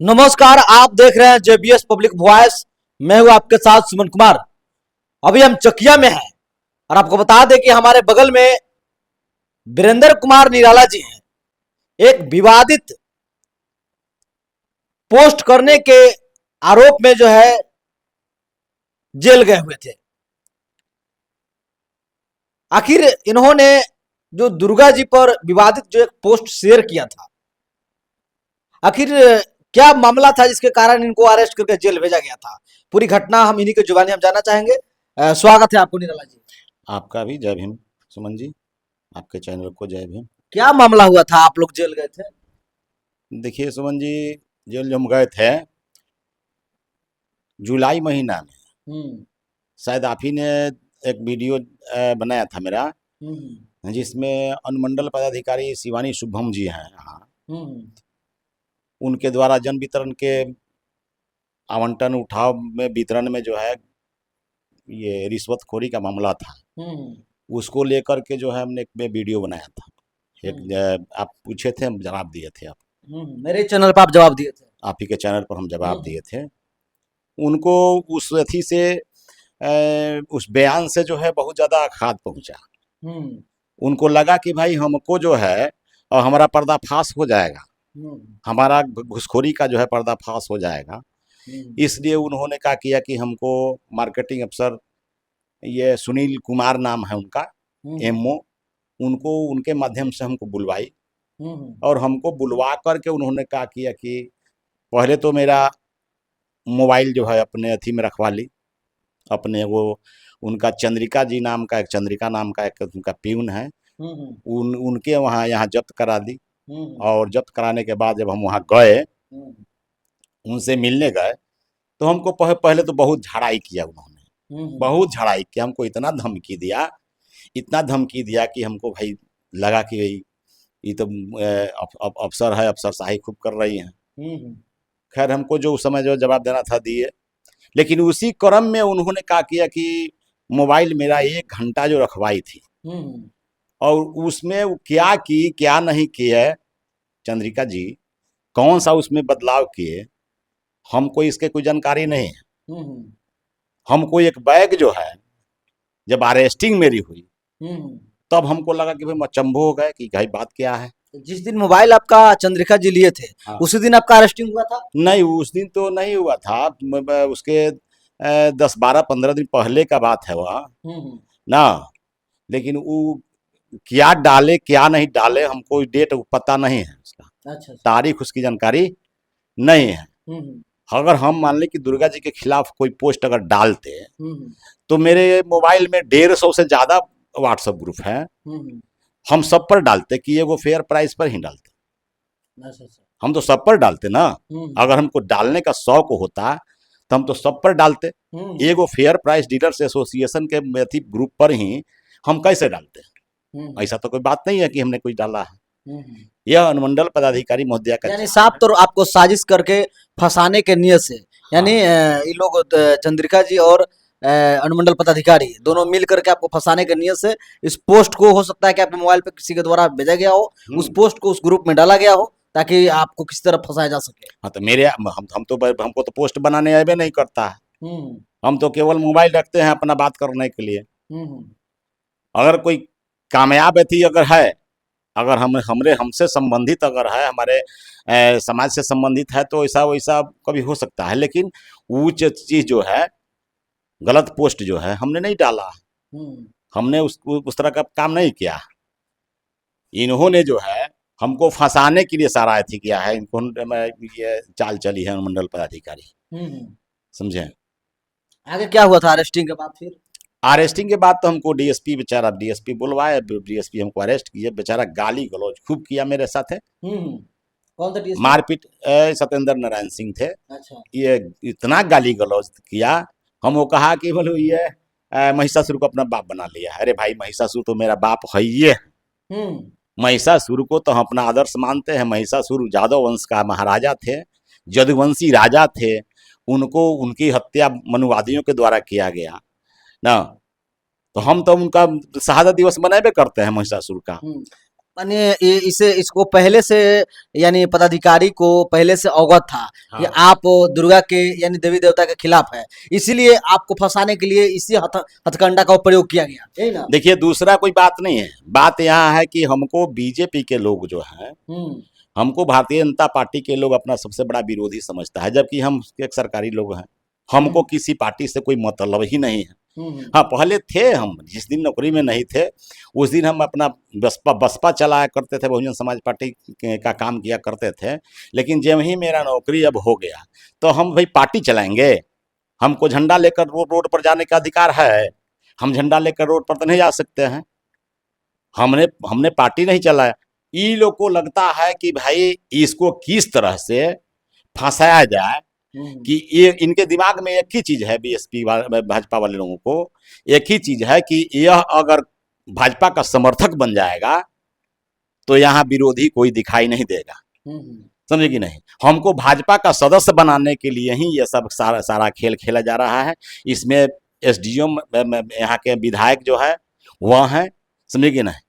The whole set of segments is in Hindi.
नमस्कार, आप देख रहे हैं जेबीएस पब्लिक वॉइस। मैं हूं आपके साथ सुमन कुमार। अभी हम चकिया में हैं और आपको बता दें कि हमारे बगल में वीरेंद्र कुमार निराला जी हैं। एक विवादित पोस्ट करने के आरोप में जो है जेल गए हुए थे। आखिर इन्होंने जो दुर्गा जी पर विवादित जो एक पोस्ट शेयर किया था, आखिर क्या मामला था जिसके कारण इनको अरेस्ट करके जेल भेजा गया था? पूरी घटना हम इन्हीं के जुबानी हम जानना चाहेंगे। स्वागत है आपको निराला जी। आपका भी जय भीम सुमन जी। आपके चैनल को जय भीम। क्या मामला हुआ था, आप लोग जेल गए थे? देखिए सुमन जी, जेल जो हम गए थे जुलाई महीना में, हम्म शायद आप ही ने एक वीडियो बनाया था मेरा, हम्म जिसमें अनुमंडल पदाधिकारी शिवानी शुभम जी हैं यहाँ, हम्म उनके द्वारा जन वितरण के आवंटन उठाव में वितरण में जो है ये रिश्वतखोरी का मामला था। हम्म उसको लेकर के जो है हमने एक वीडियो बनाया था। एक हम्म आप पूछे थे, हम जवाब दिए थे। आप मेरे चैनल पर आप जवाब दिए थे। आप ही के चैनल पर हम जवाब हम्म दिए थे उनको। उस अथी से उस बयान से जो है बहुत ज़्यादा आघात पहुंचा। हम्म उनको लगा कि भाई हमको जो है और हमारा पर्दाफाश हो जाएगा, हम्म हमारा घुसखोरी का जो है पर्दाफाश हो जाएगा। हम्म इसलिए उन्होंने क्या किया कि हमको मार्केटिंग अफसर, ये सुनील कुमार नाम है उनका, हम्म एमओ, उनको उनके माध्यम से हमको बुलवाई। हम्म और हमको बुलवा करके उन्होंने क्या किया कि पहले तो मेरा मोबाइल जो है अपने अथी में रखवा ली। अपने वो उनका चंद्रिका जी नाम का, एक चंद्रिका नाम का एक उनका प्यून है, हम्म उनके वहाँ यहाँ जब्त करा दी। हम्म और जब्त कराने के बाद जब हम वहाँ गए, हम्म उनसे मिलने गए, तो हमको पहले तो बहुत झड़ाई किया उन्होंने। हम्म बहुत झड़ाई किया, हमको इतना धमकी दिया, इतना धमकी दिया कि हमको भाई लगा कि भाई ये तो अफसर है, अफसरशाही खूब कर रही हैं। हम्म खैर हमको जो उस समय जो जवाब देना था दिए। लेकिन उसी क्रम में उन्होंने क्या किया कि मोबाइल मेरा 1 घंटा जो रखवाई थी, हम्म और उसमें वो क्या की क्या नहीं किए, चंद्रिका जी कौन सा उसमें बदलाव किए, हमको इसके कोई जानकारी नहीं है। हम्म हमको एक बैग जो है, जब अरेस्टिंग मेरी हुई, हम्म तब हमको लगा कि भाई मचंभो हो गए कि भाई बात क्या है। जिस दिन मोबाइल आपका चंद्रिका जी लिए थे, हाँ, उसी दिन आपका अरेस्टिंग हुआ था? नहीं उस दिन तो नहीं हुआ था। उसके 10-12-15 दिन पहले का बात है वह हम्म ना। लेकिन वो क्या डाले क्या नहीं डाले हमको डेट पता नहीं है उसका, अच्छा अच्छा। तारीख उसकी जानकारी नहीं है। हम्म अगर हम मान लें कि दुर्गा जी के खिलाफ कोई पोस्ट अगर डालते, हम्म तो मेरे मोबाइल में 150 से ज़्यादा व्हाट्सएप ग्रुप हैं, हम्म हम सब पर डालते कि ये वो फेयर प्राइस पर ही डालते। अच्छा अच्छा। हम तो सब पर डालते ना। हम्म अगर हमको डालने का शौक होता तो हम तो सब पर डालते। हम्म एगो फेयर प्राइस डीलर्स एसोसिएशन के अथी ग्रुप पर ही हम कैसे डालते हैं? हम्म ऐसा तो कोई बात नहीं है कि हमने कोई डाला है। हम्म यह अनुमंडल पदाधिकारी महोदया का यानी जाल साफ है। तौर आपको साजिश करके फंसाने के नियत से, यानी हाँ, ये लोग चंद्रिका जी और अनुमंडल पदाधिकारी दोनों मिल करके आपको फंसाने के नियत से इस पोस्ट को, हो सकता है कि आपके मोबाइल पे किसी के द्वारा भेजा गया हो, उस पोस्ट को उस ग्रुप में डाला गया हो ताकि आपको किसी तरह फंसाया जा सके। हाँ तो मेरे हम तो हमको तो पोस्ट बनाने आए नहीं करता है। हम्म हम तो केवल मोबाइल रखते हैं अपना बात करने के लिए। हम्म अगर कोई कामयाब अथी अगर है, अगर हम हमरे हमसे संबंधित अगर है, हमारे समाज से संबंधित है, तो ऐसा वैसा कभी हो सकता है। लेकिन वो चीज़ जो है, गलत पोस्ट जो है हमने नहीं डाला, हम्म हमने उस तरह का काम नहीं किया। इन्होंने जो है हमको फंसाने के लिए सारा अथी किया है। इनको ये चाल चली है अनुमंडल पदाधिकारी, हम्म। समझे। आगे क्या हुआ था अरेस्टिंग के बाद फिर? अरेस्टिंग के बाद तो हमको डीएसपी, बेचारा डीएसपी बुलवाया, डीएसपी हमको अरेस्ट किया। बेचारा गाली गलौज खूब किया मेरे साथ है, हम्म। कौन सा डीएसपी? मारपीट। सत्येंद्र नारायण सिंह थे। अच्छा। ये इतना गाली गलौज किया, हमको कहा कि बोलो ये महिषासुर को अपना बाप बना लिया। अरे भाई, महिषासुर तो मेरा बाप है ही है। हम्म महिषासुर को तो हम अपना आदर्श मानते हैं। महिषासुर जादव वंश का महाराजा थे, यदुवंशी राजा थे। उनको, उनकी हत्या मनुवादियों के द्वारा किया गया ना। तो हम तो उनका शहादत दिवस मनाबे करते हैं महिषासुर का। हम्म। माने इसे इसको पहले से यानी पदाधिकारी को पहले से अवगत था कि हाँ। आप दुर्गा के यानी देवी देवता के खिलाफ है, इसीलिए आपको फंसाने के लिए इसी हथकंडा का प्रयोग किया गया, यही ना? देखिए दूसरा कोई बात नहीं है, बात यहाँ है कि हमको बीजेपी के लोग जो हैं, हमको भारतीय जनता पार्टी के लोग अपना सबसे बड़ा विरोधी समझता है, जबकि हम एक सरकारी लोग हैं, हमको किसी पार्टी से कोई मतलब ही नहीं है। हाँ पहले थे, हम जिस दिन नौकरी में नहीं थे उस दिन हम अपना बसपा चलाया करते थे, बहुजन समाज पार्टी का काम किया करते थे, लेकिन जब ही मेरा नौकरी अब हो गया तो हम भाई पार्टी चलाएंगे, हमको झंडा लेकर रोड पर जाने का अधिकार है, हम झंडा लेकर रोड पर तो नहीं जा सकते हैं, हमने हमने पार्टी नहीं चलाया। ई लोग को लगता है कि भाई इसको किस तरह से फंसाया जाए, कि ये इनके दिमाग में एक ही चीज है, बीएसपी भाजपा वाले लोगों को एक ही चीज है कि यह अगर भाजपा का समर्थक बन जाएगा तो यहाँ विरोधी कोई दिखाई नहीं देगा, समझे कि नहीं। हमको भाजपा का सदस्य बनाने के लिए ही ये सब सारा खेल खेला जा रहा है। इसमें एसडीएम यहाँ के विधायक जो है वह है, समझे कि नहीं,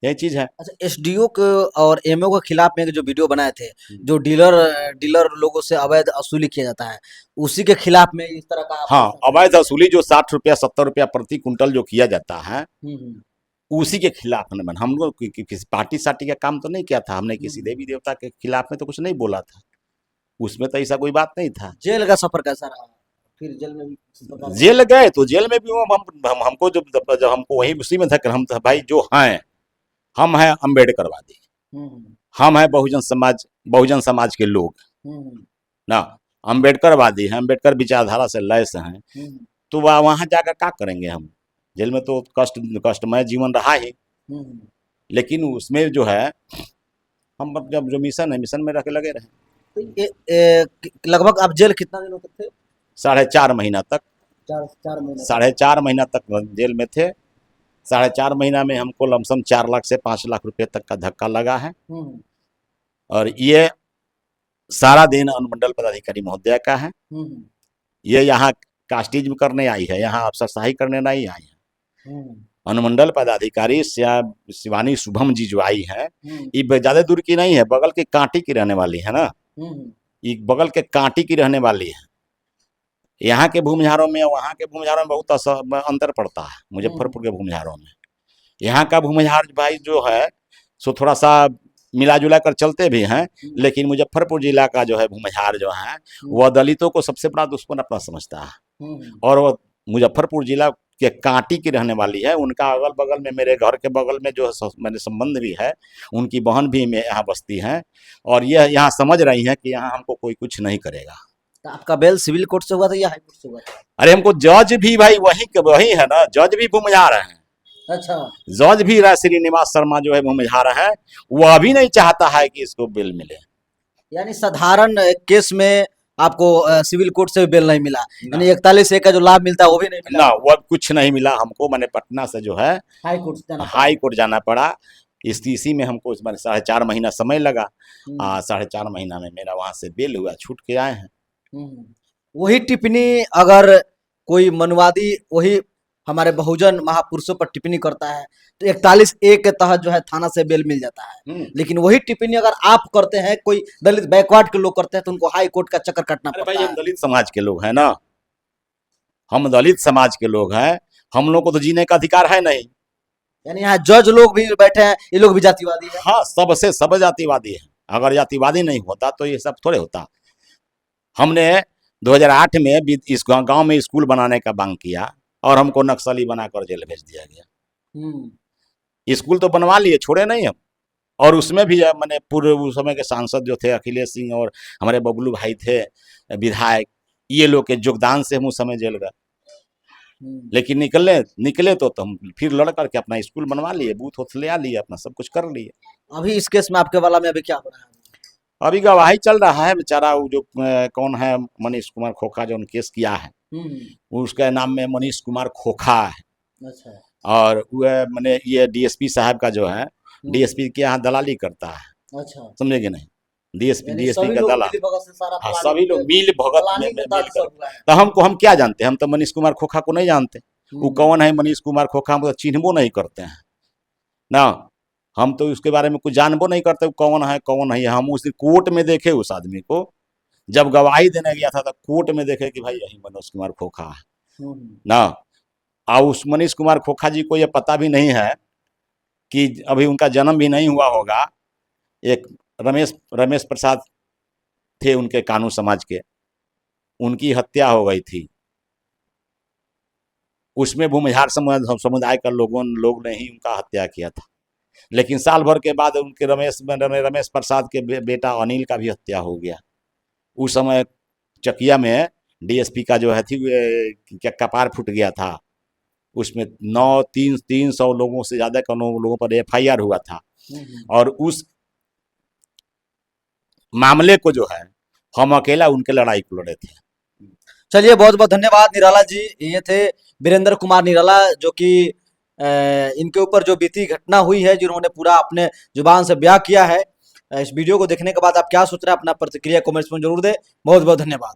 यही चीज है। अच्छा, एसडीओ के और एमओ के खिलाफ में जो वीडियो बनाए थे, जो डीलर लोगों से अवैध वसूली किया जाता है, उसी के खिलाफ में इस तरह का हाँ अवैध वसूली जो 60 रुपया 70 रुपया प्रति कुंटल जो किया जाता है उसी के खिलाफ में हम लोग किसी पार्टी सार्टी का काम तो नहीं किया था, हमने किसी देवी देवता के खिलाफ में तो कुछ नहीं बोला था, उसमें तो ऐसा कोई बात नहीं था। जेल का सफर कैसा रहा? फिर जेल में भी जेल गए तो जेल में भी हमको जब हमको वही उसी में था कि हम भाई जो हैं, हम हैं अम्बेडकरवादी, हम हैं बहुजन समाज के लोग ना, अम्बेडकरवादी हैं, अम्बेडकर विचारधारा से लैस हैं, तो वहां जाकर क्या करेंगे हम? जेल में तो कष्टमय जीवन रहा ही, लेकिन उसमें जो है हम जब जो मिशन है मिशन में रख लगे रहे। तो लगभग आप जेल कितना दिनों तक थे? 4.5 महीना तक, 4.5 महीना तक जेल में थे। 4.5 महीना में हमको लमसम 4 लाख से 5 लाख रुपए तक का धक्का लगा है, और ये सारा दिन अनुमंडल पदाधिकारी महोदया का है। ये यहाँ कास्टिज्म करने आई है, यहाँ अफसरशाही करने नहीं आई है। अनुमंडल पदाधिकारी शिवानी शुभम जी जो आई है, ये ज्यादा दूर की नहीं है, बगल के कांटी की रहने वाली है ना, ये बगल के कांटी की रहने वाली है। यहाँ के भूमिहारों में वहाँ के भूमिहारों में बहुत अंतर पड़ता है। मुजफ्फरपुर के भूमिहारों में यहाँ का भूमिहार भाई जो है सो थोड़ा सा मिला जुला कर चलते भी हैं, लेकिन मुजफ्फरपुर जिला का जो है भूमिहार जो है वह दलितों को सबसे बड़ा दुश्मन अपना समझता है, और वह मुजफ्फरपुर जिला के कांटी की रहने वाली है। उनका अगल बगल में, मेरे घर के बगल में जो है मैंने संबंध भी है, उनकी बहन भी यहाँ बसती हैं, और यह यहाँ समझ रही हैं कि यहाँ हमको कोई कुछ नहीं करेगा। तो आपका बेल सिविल कोर्ट से हुआ था या हाई कोर्ट से हुआ था? अरे हमको जज भी भाई वही है ना, जज भी भूमिहार है। अच्छा, जज भी श्रीनिवास शर्मा जो है भूमिहार है, वह अभी नहीं चाहता है कि इसको बेल मिले। यानी साधारण केस में आपको सिविल कोर्ट से भी बेल नहीं मिला, यानी 41A का जो लाभ मिलता है वो भी नहीं मिला? ना, वो कुछ नहीं मिला हमको। मैंने पटना से जो है हाई कोर्ट जाना पड़ा। इसी में हमको 4.5 महीना समय लगा। 4.5 महीना में मेरा वहां से बेल हुआ, छूट के आए हैं। वही टिप्पणी अगर कोई मनवादी वही हमारे बहुजन महापुरुषों पर टिप्पणी करता है तो 41A के तहत जो है थाना से बेल मिल जाता है, लेकिन वही टिप्पणी अगर आप करते हैं, कोई दलित बैकवर्ड के लोग करते हैं, तो उनको हाई कोर्ट का चक्कर काटना पड़ता है। भाई हम दलित समाज के लोग हैं ना, हम दलित समाज के लोग हैं, हम लोग को तो जीने का अधिकार है नहीं। यानी यहाँ जज लोग भी बैठे हैं, ये लोग भी जातिवादी है? हाँ, सब जातिवादी है। अगर जातिवादी नहीं होता तो ये सब थोड़े होता। हमने 2008 में इस गांव में स्कूल बनाने का मांग किया और हमको नक्सली बनाकर जेल भेज दिया गया। स्कूल तो बनवा लिए, छोड़े नहीं हम। और उसमें भी मैंने पूर्व उस समय के सांसद जो थे अखिलेश सिंह और हमारे बबलू भाई थे विधायक, ये लोग के योगदान से हम उस समय जेल गए। लेकिन निकले तो हम फिर लड़ करके अपना स्कूल बनवा लिए, बूथ उथ ले लिए, अपना सब कुछ कर लिए। अभी इस केस में आपके वाला में अभी क्या हो रहा है? अभी गवाही चल रहा है। बेचारा वो जो कौन है, मनीष कुमार खोखा, जो केस किया है, उसके नाम में मनीष कुमार खोखा है। अच्छा। और वह मैंने ये डीएसपी साहब का जो है, डीएसपी के यहाँ दलाली करता है। अच्छा, समझे कि नहीं, डीएसपी का दलाल। हाँ, सभी लोग मिल भगत में तो हम क्या जानते हैं? हम तो मनीष कुमार खोखा को नहीं जानते। वो कौन है मनीष कुमार खोखा, हम तो चिन्हबो नहीं करते हैं ना। हम तो उसके बारे में कुछ जानबो नहीं करते कौन है कौन नहीं है। हम उस दिन कोर्ट में देखे उस आदमी को, जब गवाही देने गया था तो कोर्ट में देखे कि भाई यही मनोज कुमार खोखा है ना। और उस मनीष कुमार खोखा जी को ये पता भी नहीं है कि अभी उनका जन्म भी नहीं हुआ होगा। एक रमेश प्रसाद थे उनके कानून समाज के, उनकी हत्या हो गई थी। उसमें भूमिहार समुदाय का लोग ने ही उनका हत्या किया था। लेकिन साल भर के बाद उनके रमेश प्रसाद के बेटा अनिल का भी हत्या हो गया। उस समय चकिया में डीएसपी का जो है थी क्या कपार फूट गया था। उसमें 300 लोगों से ज्यादा लोगों पर एफआईआर हुआ था। और उस मामले को जो है हम अकेला उनके लड़ाई को लड़े थे। चलिए, बहुत बहुत धन्यवाद निराला जी। ये थे वीरेंद्र कुमार निराला, जो कि इनके ऊपर जो बीती घटना हुई है, जिन्होंने पूरा अपने जुबान से बयां किया है। इस वीडियो को देखने के बाद आप क्या सोच रहे हैं, अपना प्रतिक्रिया कमेंट्स में जरूर दें। बहुत बहुत धन्यवाद।